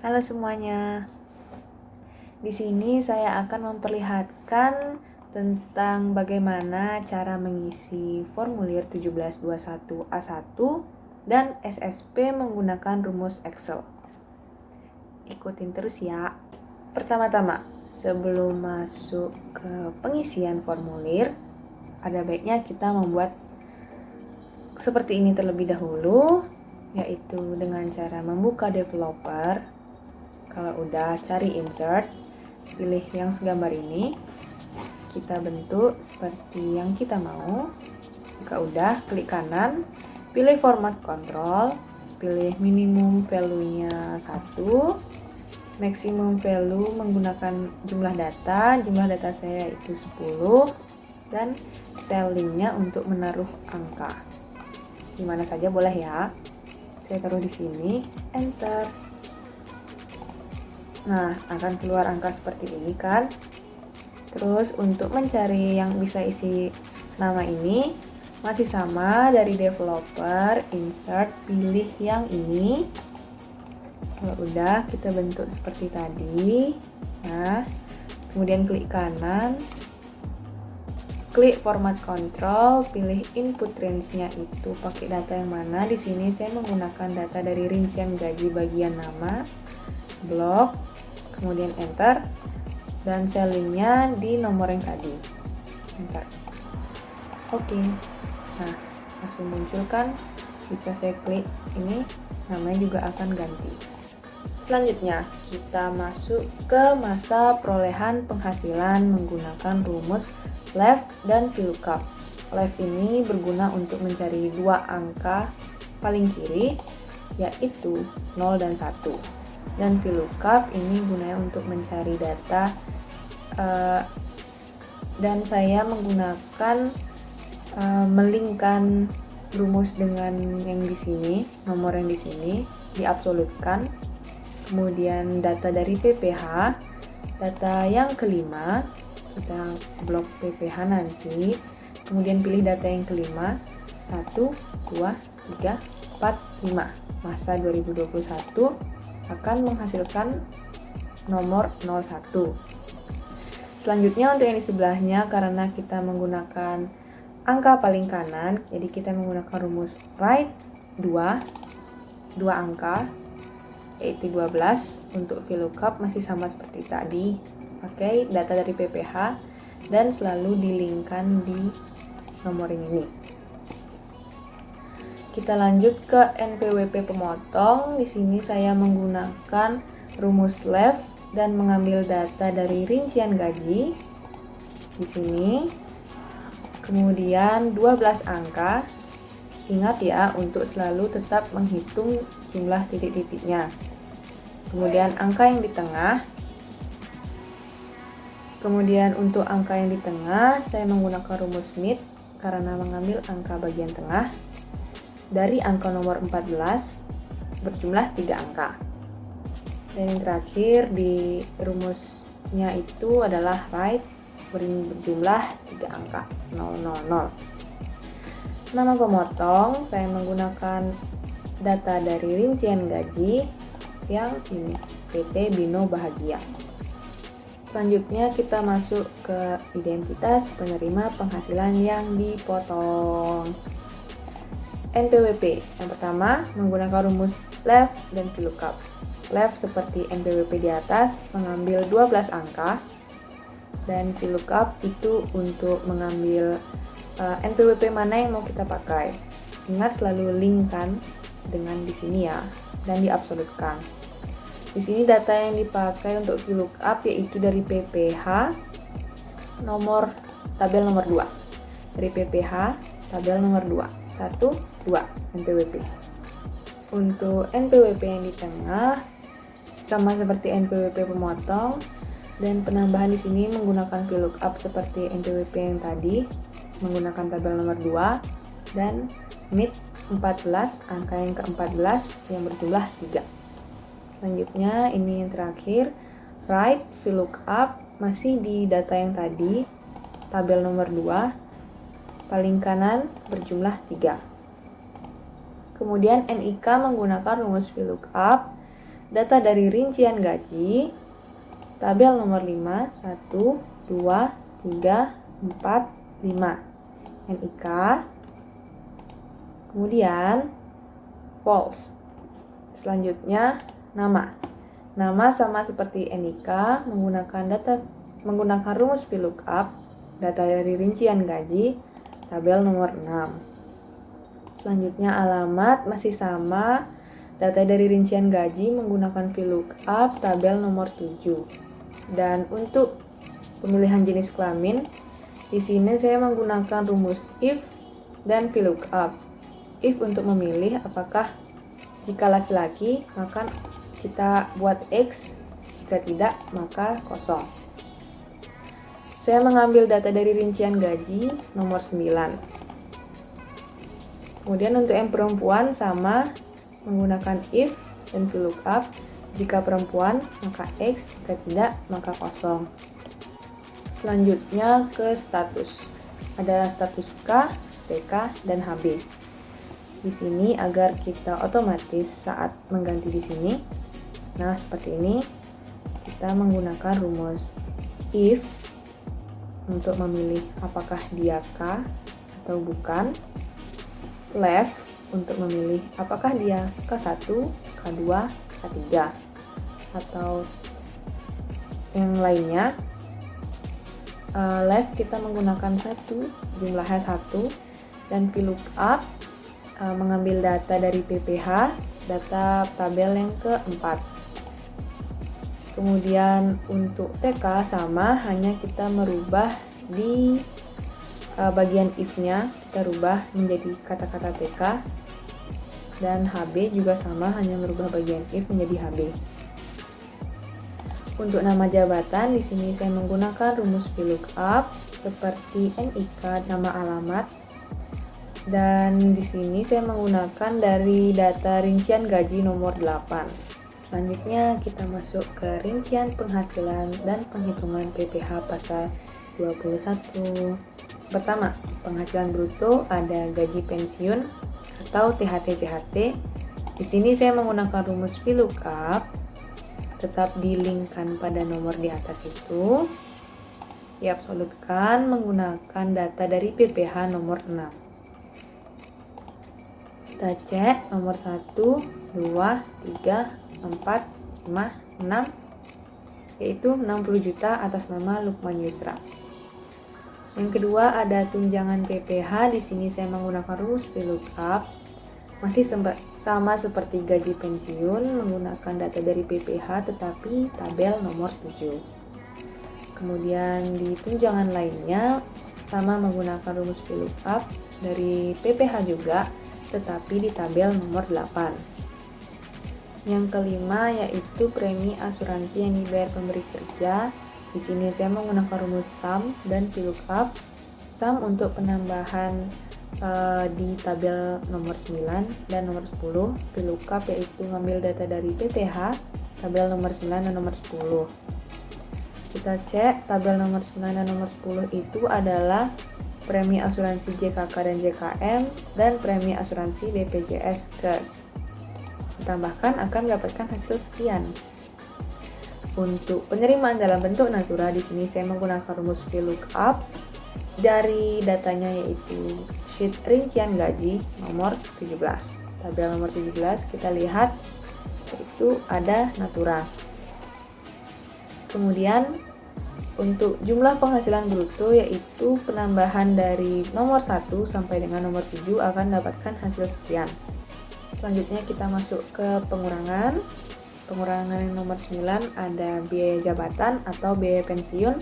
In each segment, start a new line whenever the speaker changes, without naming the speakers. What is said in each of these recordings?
Halo semuanya. Di sini saya akan memperlihatkan tentang bagaimana cara mengisi formulir 1721A1 dan SSP menggunakan rumus Excel. Ikutin terus ya. Pertama-tama, sebelum masuk ke pengisian formulir, ada baiknya kita membuat seperti ini terlebih dahulu, yaitu dengan cara membuka developer. Kalau udah, cari insert, pilih yang segambar ini, kita bentuk seperti yang kita mau. Jika udah, klik kanan, pilih format control, pilih minimum value-nya 1, maximum value menggunakan jumlah data saya itu 10, dan cell-nya untuk menaruh angka. Dimana saja boleh ya. Saya taruh di sini, enter. Nah, akan keluar angka seperti ini kan. Terus untuk mencari yang bisa isi nama ini, masih sama dari developer, insert, pilih yang ini. Kalau udah, kita bentuk seperti tadi. Nah, kemudian klik kanan, klik format control, pilih input range-nya itu pakai data yang mana. Di sini saya menggunakan data dari rincian gaji bagian nama, blok, kemudian enter, dan cell-nya di nomor yang tadi, enter. Oke. Nah, langsung muncul kan. Jika saya klik ini, namanya juga akan ganti. Selanjutnya, kita masuk ke masa perolehan penghasilan menggunakan rumus left dan VLOOKUP. Left ini berguna untuk mencari dua angka paling kiri, yaitu 0 dan 1. Dan VLOOKUP ini gunanya untuk mencari data, dan saya menggunakan melingkan rumus dengan yang di sini, nomor yang di sini diabsolutkan, kemudian data dari PPH, data yang kelima kita blok PPH nanti, kemudian pilih data yang kelima 1, 2, 3, 4, 5. Masa 2021 akan menghasilkan nomor 01. Selanjutnya untuk yang di sebelahnya, karena kita menggunakan angka paling kanan, jadi kita menggunakan rumus right 2 angka, yaitu 12. Untuk VLOOKUP masih sama seperti tadi, pakai data dari PPH dan selalu dilingkan di nomor ini. Kita lanjut ke NPWP pemotong. Di sini saya menggunakan rumus left dan mengambil data dari rincian gaji di sini. Kemudian 12 angka. Ingat ya, untuk selalu tetap menghitung jumlah titik-titiknya. Kemudian angka yang di tengah. Kemudian untuk angka yang di tengah, saya menggunakan rumus mid karena mengambil angka bagian tengah dari angka nomor 14 berjumlah 3 angka. Dan yang terakhir di rumusnya itu adalah right berjumlah 3 angka 000. Nama pemotong saya menggunakan data dari rincian gaji yang ini, PT Bino Bahagia. Selanjutnya kita masuk ke identitas penerima penghasilan yang dipotong. NPWP yang pertama menggunakan rumus left dan VLOOKUP. Left seperti NPWP di atas mengambil 12 angka, dan VLOOKUP itu untuk mengambil NPWP mana yang mau kita pakai. Ingat selalu linkkan dengan di sini ya, dan diabsolutkan. Di sini data yang dipakai untuk VLOOKUP yaitu dari PPH tabel nomor 2. Dari PPH tabel nomor 2. 1, 2 NPWP. Untuk NPWP yang di tengah sama seperti NPWP pemotong, dan penambahan di sini menggunakan VLOOKUP seperti NPWP yang tadi, menggunakan tabel nomor 2, dan mid 14, angka yang ke-14 yang berjumlah 3. Selanjutnya ini yang terakhir, right VLOOKUP masih di data yang tadi, tabel nomor 2, paling kanan berjumlah 3. Kemudian NIK menggunakan rumus VLOOKUP data dari rincian gaji, tabel nomor 5, 1, 2, 3, 4, 5, NIK, kemudian false. Selanjutnya nama. Nama sama seperti NIK, menggunakan rumus VLOOKUP, data dari rincian gaji, tabel nomor 6. Selanjutnya alamat masih sama, data dari rincian gaji menggunakan VLOOKUP, tabel nomor 7. Dan untuk pemilihan jenis kelamin, di sini saya menggunakan rumus if dan VLOOKUP. If untuk memilih apakah jika laki-laki maka kita buat X, jika tidak maka kosong. Saya mengambil data dari rincian gaji nomor 9. Kemudian untuk yang perempuan sama, menggunakan if dan VLOOKUP. Jika perempuan maka X, jika tidak maka kosong. Selanjutnya ke status. Ada status K, TK, dan HB. Di sini agar kita otomatis saat mengganti di sini. Nah, seperti ini kita menggunakan rumus if untuk memilih apakah dia K atau bukan. Left untuk memilih apakah dia K1, K2, K3 atau yang lainnya. Left kita menggunakan 1, jumlahnya 1, dan VLOOKUP mengambil data dari PPH, data tabel yang keempat. Kemudian untuk TK sama, hanya kita merubah di bagian if-nya, kita rubah menjadi kata-kata TK, dan HB juga sama, hanya merubah bagian if menjadi HB. Untuk nama jabatan, di sini saya menggunakan rumus VLOOKUP seperti NIK, nama alamat, dan di sini saya menggunakan dari data rincian gaji nomor 8. Selanjutnya kita masuk ke rincian penghasilan dan penghitungan PPH pasal 21. Pertama, penghasilan bruto ada gaji pensiun atau THT-JHT. Di sini saya menggunakan rumus VLOOKUP, tetap dilingkan pada nomor di atas itu. Diabsolutkan menggunakan data dari PPH nomor 6. Kita cek nomor 1, 2, 3, 4, 5, 6, yaitu 60 juta atas nama Lukman Yusra. Yang kedua ada tunjangan PPH. Di sini saya menggunakan rumus VLOOKUP, masih sama seperti gaji pensiun, menggunakan data dari PPH tetapi tabel nomor 7. Kemudian di tunjangan lainnya sama menggunakan rumus VLOOKUP dari PPH juga, tetapi di tabel nomor 8. Yang kelima yaitu premi asuransi yang dibayar pemberi kerja. Di sini saya menggunakan rumus SUM dan VLOOKUP. SUM untuk penambahan di tabel nomor 9 dan nomor 10. VLOOKUP yaitu ngambil data dari PPH, tabel nomor 9 dan nomor 10. Kita cek tabel nomor 9 dan nomor 10 itu adalah premi asuransi JKK dan JKM dan premi asuransi BPJS Kes. Ditambahkan akan mendapatkan hasil sekian. Untuk penerimaan dalam bentuk natura, di sini saya menggunakan rumus VLOOKUP dari datanya yaitu sheet rincian gaji nomor 17. Tabel nomor 17 kita lihat itu ada natura. Kemudian untuk jumlah penghasilan bruto yaitu penambahan dari nomor 1 sampai dengan nomor 7 akan mendapatkan hasil sekian. Selanjutnya kita masuk ke pengurangan. Pengurangan yang nomor 9 ada biaya jabatan atau biaya pensiun.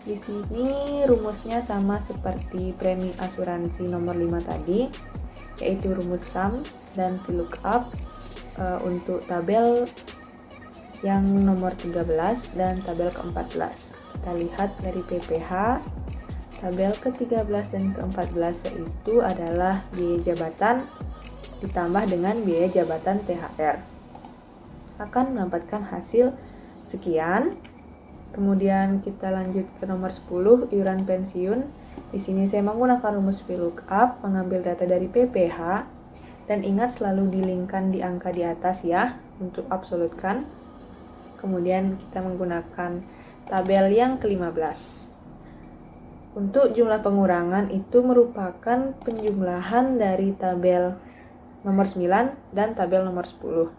Di sini rumusnya sama seperti premi asuransi nomor 5 tadi, yaitu rumus SUM dan VLOOKUP untuk tabel yang nomor 13 dan tabel ke-14. Kita lihat dari PPH, tabel ke-13 dan ke-14 yaitu adalah biaya jabatan ditambah dengan biaya jabatan THR. Akan mendapatkan hasil sekian. Kemudian kita lanjut ke nomor 10, iuran pensiun. Di sini saya menggunakan rumus VLOOKUP, mengambil data dari PPH, dan ingat selalu dilingkan di angka di atas ya. untuk absolutkan. Kemudian kita menggunakan tabel yang ke-15. Untuk jumlah pengurangan itu merupakan penjumlahan dari tabel nomor 9 dan tabel nomor 10.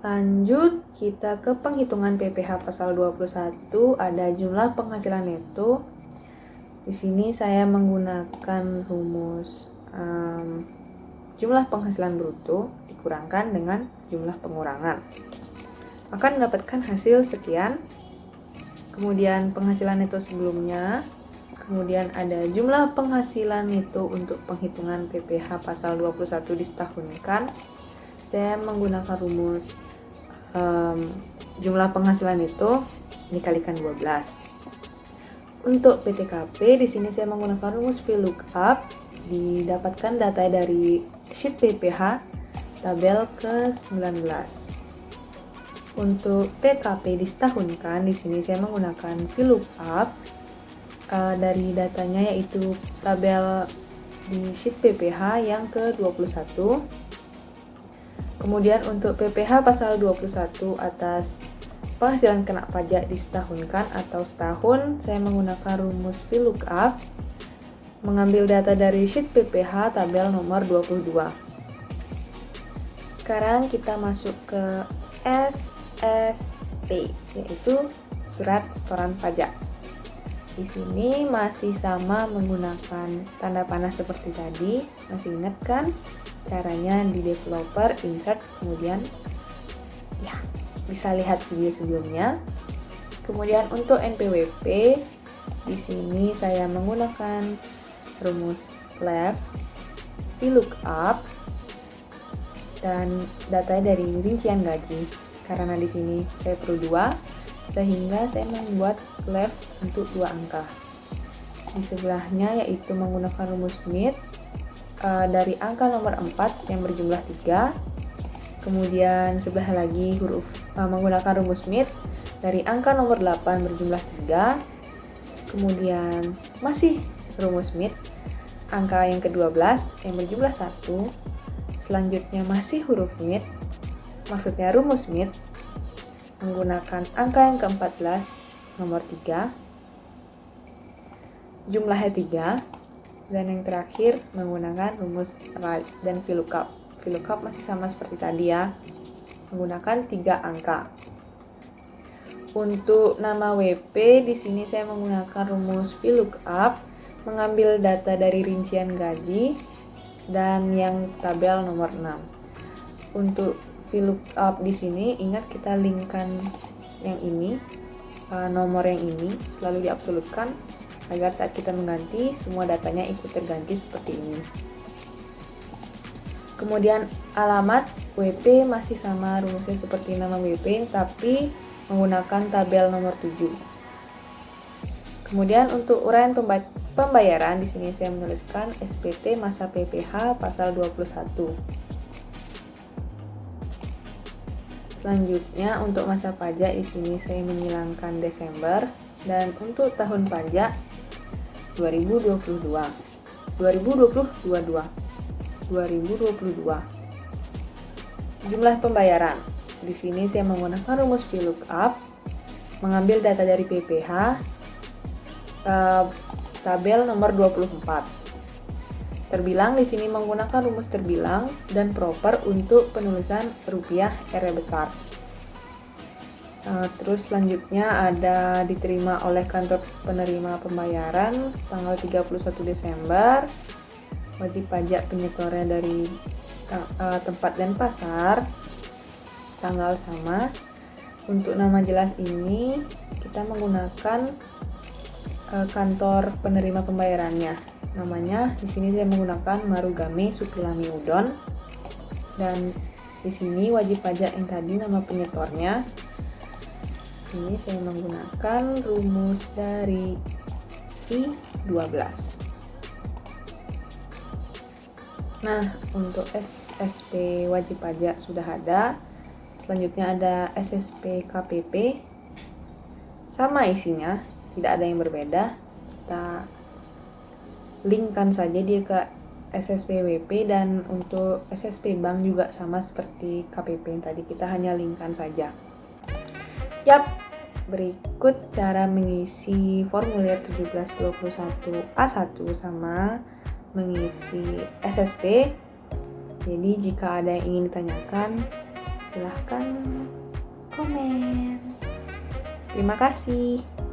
Lanjut, kita ke penghitungan PPh pasal 21, ada jumlah penghasilan neto. Di sini saya menggunakan rumus jumlah penghasilan bruto dikurangkan dengan jumlah pengurangan. Akan mendapatkan hasil sekian. Kemudian penghasilan neto sebelumnya. Kemudian ada jumlah penghasilan neto untuk penghitungan PPh pasal 21 disetahunkan. Saya menggunakan rumus jumlah penghasilan neto dikalikan 12. Untuk PTKP di sini saya menggunakan rumus VLOOKUP, didapatkan data dari sheet PPh tabel ke-19. Untuk PKP disetahunkan di sini saya menggunakan VLOOKUP dari datanya yaitu tabel di sheet PPh yang ke-21. Kemudian untuk PPh pasal 21 atas penghasilan kena pajak disetahunkan atau setahun, saya menggunakan rumus VLOOKUP, mengambil data dari sheet PPh tabel nomor 22. Sekarang kita masuk ke SSP, yaitu surat setoran pajak. Di sini masih sama menggunakan tanda panah seperti tadi. Masih ingat kan caranya di developer, insert, kemudian ya bisa lihat video sebelumnya. Kemudian untuk NPWP di sini saya menggunakan rumus left VLOOKUP dan datanya dari rincian gaji. Karena di sini saya perlu 2, sehingga saya membuat left untuk 2 angka. Di sebelahnya yaitu menggunakan rumus Smith dari angka nomor 4 yang berjumlah 3. Kemudian sebelah lagi menggunakan rumus Smith dari angka nomor 8 berjumlah 3. Kemudian masih rumus Smith angka yang ke-12 yang berjumlah 1. Selanjutnya masih huruf Smith, maksudnya rumus Smith menggunakan angka yang ke-14 nomor 3, jumlahnya 3. Dan yang terakhir menggunakan rumus right dan VLOOKUP. VLOOKUP masih sama seperti tadi ya, menggunakan 3 angka. Untuk nama WP di sini saya menggunakan rumus VLOOKUP, mengambil data dari rincian gaji dan yang tabel nomor 6. Untuk VLOOKUP di sini ingat kita linkkan yang ini, nomor yang ini lalu diabsolutkan agar saat kita mengganti semua datanya ikut terganti seperti ini. Kemudian alamat WP masih sama rumusnya seperti nama WP tapi menggunakan tabel nomor 7. Kemudian untuk uraian pembayaran di sini saya menuliskan SPT masa PPh pasal 21. Selanjutnya untuk masa pajak di sini saya menghilangkan Desember dan untuk tahun pajak 2022. Jumlah pembayaran. Di sini saya menggunakan rumus VLOOKUP, mengambil data dari PPh tabel nomor 24. Terbilang di sini menggunakan rumus terbilang dan proper untuk penulisan rupiah R besar. Terus selanjutnya ada diterima oleh kantor penerima pembayaran tanggal 31 Desember. Wajib pajak penyetornya dari tempat dan pasar, tanggal sama. Untuk nama jelas ini kita menggunakan kantor penerima pembayarannya. Namanya di sini saya menggunakan Marugame Supilami Udon. Dan di sini wajib pajak yang tadi nama penyetornya. Ini saya menggunakan rumus dari I12. Nah, untuk SSP wajib pajak sudah ada. Selanjutnya ada SSP KPP. Sama isinya, tidak ada yang berbeda. Kita linkkan saja dia ke SSPWP, dan untuk SSP Bank juga sama seperti KPP yang tadi, kita hanya linkkan saja. Yap, berikut cara mengisi formulir 1721A1 sama mengisi SSP. Jadi jika ada yang ingin ditanyakan, silahkan komen. Terima kasih.